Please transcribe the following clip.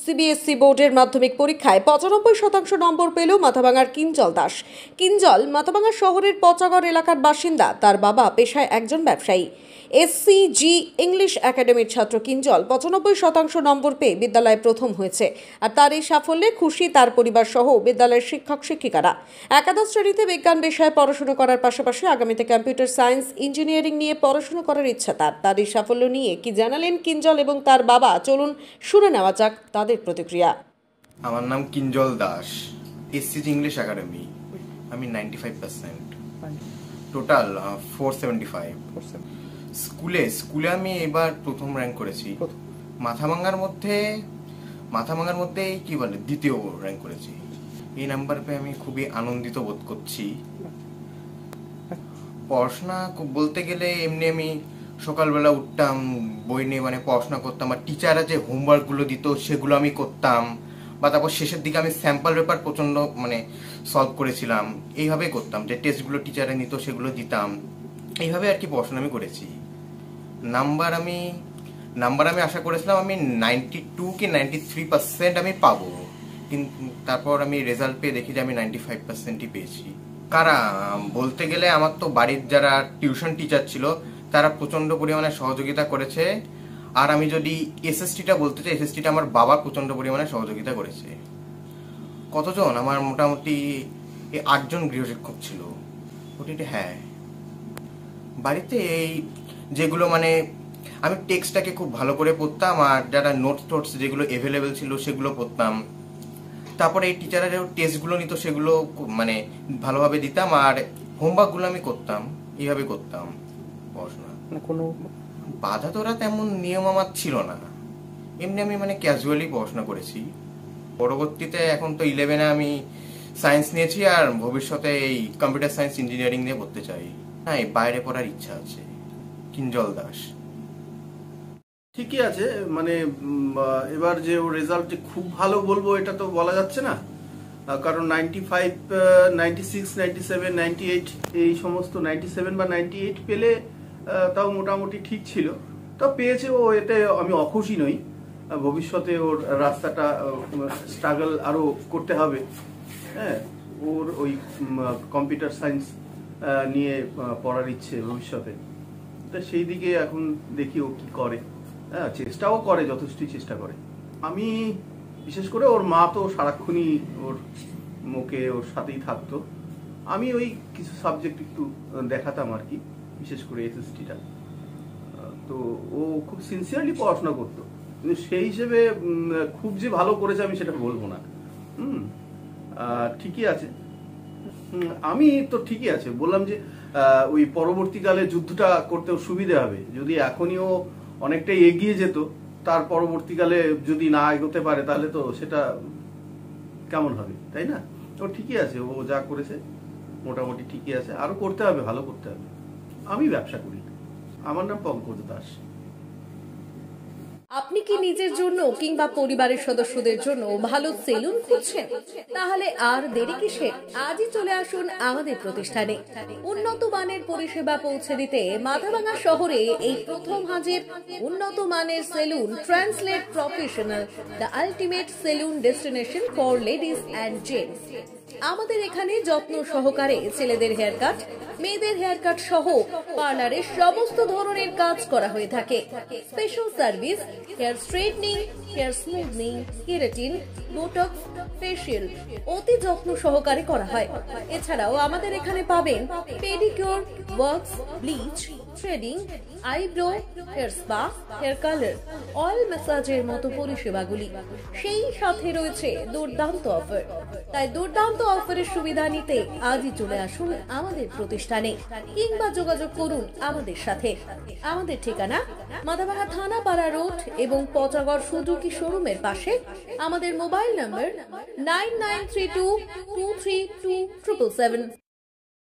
CBSE বোর্ডের মাধ্যমিক পরীক্ষায় ৯৫% নম্বর পেল মাথাভাঙার কিঞ্জল দাস। কিঞ্জল মাথাভাঙা শহরের পচাগড় এলাকার বাসিন্দা। তার বাবা পেশায় একজন ব্যবসায়ী। এসসিজি ইংলিশ একাডেমির ছাত্র কিঞ্জল ৯৫% নম্বর পেয়ে বিদ্যালয়ে প্রথম হয়েছে। আর তার এই সাফল্যে খুশি তার পরিবার সহ বিদ্যালয়ের শিক্ষক শিক্ষিকারা। একাদশ শ্রেণীতে বিজ্ঞান বিষয়ে পড়াশোনা করার পাশাপাশি আগামীতে কম্পিউটার সায়েন্স ইঞ্জিনিয়ারিং নিয়ে পড়াশোনা করার ইচ্ছা তার এই সাফল্য নিয়ে কি জানালেন কিঞ্জল এবং তার বাবা, চলুন শুনে নেওয়া যাক তাদের প্রতিক্রিয়া। আমার নাম Kinjal Das, SCG English academy. আমি 95%, টোটাল 475। স্কুলে আমি এবার প্রথম র্যাঙ্ক করেছি। মাথাভাঙার মধ্যে কি বলে দ্বিতীয় র্যাঙ্ক করেছি। এই নাম্বার পেয়ে আমি খুবই আনন্দিত বোধ করছি। পড়াশোনা বলতে গেলে এমনি আমি সকালবেলা উঠতাম, বই নিয়ে পড়াশোনা করতাম, আর টিচাররা যে হোমওয়ার্কগুলো দিত সেগুলো আমি করতাম, বা তারপর শেষের দিকে আমি স্যাম্পল পেপার প্রচণ্ড সলভ করেছিলাম। এইভাবেই করতাম, যে টেস্টগুলো টিচাররা নিত সেগুলো দিতাম। এইভাবে আর কি পড়াশোনা আমি করেছি। নাম্বার আমি আশা করেছিলাম আমি 92 কি 93% আমি পাবো, কিন্তু তারপর আমি রেজাল্ট পেয়ে দেখি যে আমি 95%ই পেয়েছি। কারা বলতে গেলে আমার তো বাড়ির যারা টিউশন টিচার ছিল তারা প্রচন্ড পরিমাণে সহযোগিতা করেছে। আর আমি যদি এসএসটিটা বলতে চাই, এসএসটিটা আমার বাবা প্রচন্ড পরিমাণে সহযোগিতা করেছে। কতজন? আমার মোটামুটি 8 জন গৃহশিক্ষক ছিল। হ্যাঁ, বাড়িতে এই যেগুলো আমি টেক্সটটাকে খুব ভালো করে পড়তাম, আর যারা নোটস যেগুলো অ্যাভেলেবেল ছিল সেগুলো পড়তাম। তারপরে এই টিচাররা যে টেস্টগুলো নিত সেগুলো ভালোভাবে দিতাম, আর হোমওয়ার্কগুলো আমি করতাম। এইভাবে করতাম পড়াশোনা। কোনো বাধা ধরা তেমন নিয়ম আমার ছিল না, এমনি আমি ক্যাজুয়ালি পড়াশোনা করেছি। পরবর্তীতে এখন তো 11-এ আমি সায়েন্স নিয়েছি, আর ভবিষ্যতে এই কম্পিউটার সায়েন্স ইঞ্জিনিয়ারিং নিয়ে পড়তে চাই। হ্যাঁ, বাইরে পড়ার ইচ্ছা আছে। কিঞ্জল দাস। ঠিকই আছে, এবার যে ওর রেজাল্ট যে খুব ভালো বলবো এটা তো বলা যাচ্ছে না, কারণ 95, 96, 97, 98 এই সমস্ত 97 বা 98 পেলে তাও মোটামুটি ঠিক ছিল। তা পেয়েছে ও, এতে আমি অখুশি নই। ভবিষ্যতে ওর রাস্তাটা স্ট্রাগল আরো করতে হবে। হ্যাঁ, ওর ওই কম্পিউটার সায়েন্স নিয়ে পড়ার ইচ্ছে ভবিষ্যতে। তা সেই দিকে এখন দেখি ও কি করে। হ্যাঁ, চেষ্টাও করে, যথেষ্টই চেষ্টা করে। আমি বিশেষ করে ওর মা তো সারাক্ষণই ওর মুখে ওর সাথেই থাকতো। আমি ওই কিছু সাবজেক্ট একটু দেখাতাম আর কি, বিশেষ করে এসএসটিটা। তো ও খুব সিনসিয়ারলি পড়াশোনা করতো, কিন্তু সেই হিসেবে খুব যে ভালো করেছে আমি সেটা বলবো না। ঠিকই আছে। আমি তো ঠিকই আছে বললাম যে ওই পরবর্তীকালে যুদ্ধটা করতে সুবিধা হবে। যদি এখনই ও অনেকটাই এগিয়ে যেত, তার পরবর্তীকালে যদি না এগোতে পারে তাহলে তো সেটা কেমন হবে, তাই না? ও ঠিকই আছে, ও যা করেছে মোটামুটি ঠিকই আছে। আরো করতে হবে, ভালো করতে হবে। আমি ব্যবসা করি। আমার নাম পঙ্কজ দাস। আপনি কি নিজের জন্য কিংবা পরিবারের সদস্যদের জন্য ভালো সেলুন খুঁজছেন? তাহলে আর দেরি কিসের? আজই চলে আসুন আমাদের প্রতিষ্ঠানে। উন্নত মানের পরিষেবা পৌঁছে দিতে মাথাভাঙা শহরে এই প্রথম হাজির উন্নত মানের salon translate professional, the ultimate salon destination for ladies and gents. আমাদের এখানে যত্ন সহকারে ছেলেদের হেয়ার কাট, মেয়েদের হেয়ার কাট সহ পার্লারের সমস্ত ধরনের কাজ করা হয়ে থাকে। Special service, hair straightening, hair smoothing, keratin, botox, facial অতি যত্ন সহকারে করা হয়। এছাড়াও আমাদের এখানে পাবেন pedicure, wax, bleach, threading, eyebrow, hair spa, hair colour, oil ম্যাসাজের মতো পরিষেবাগুলি। সেই সাথে রয়েছে দুর্দান্ত অফার। তাই দুর্দান্ত অফারের সুবিধা নিতে আজই চলে আসুন আমাদের প্রতিষ্ঠানে, কিংবা যোগাযোগ করুন আমাদের সাথে। আমাদের ঠিকানা মাথাভাঙা থানাপাড়া রোড এবং পচাগড় সুজুকি শোরুমের পাশে। আমাদের মোবাইল নম্বর 9932232777।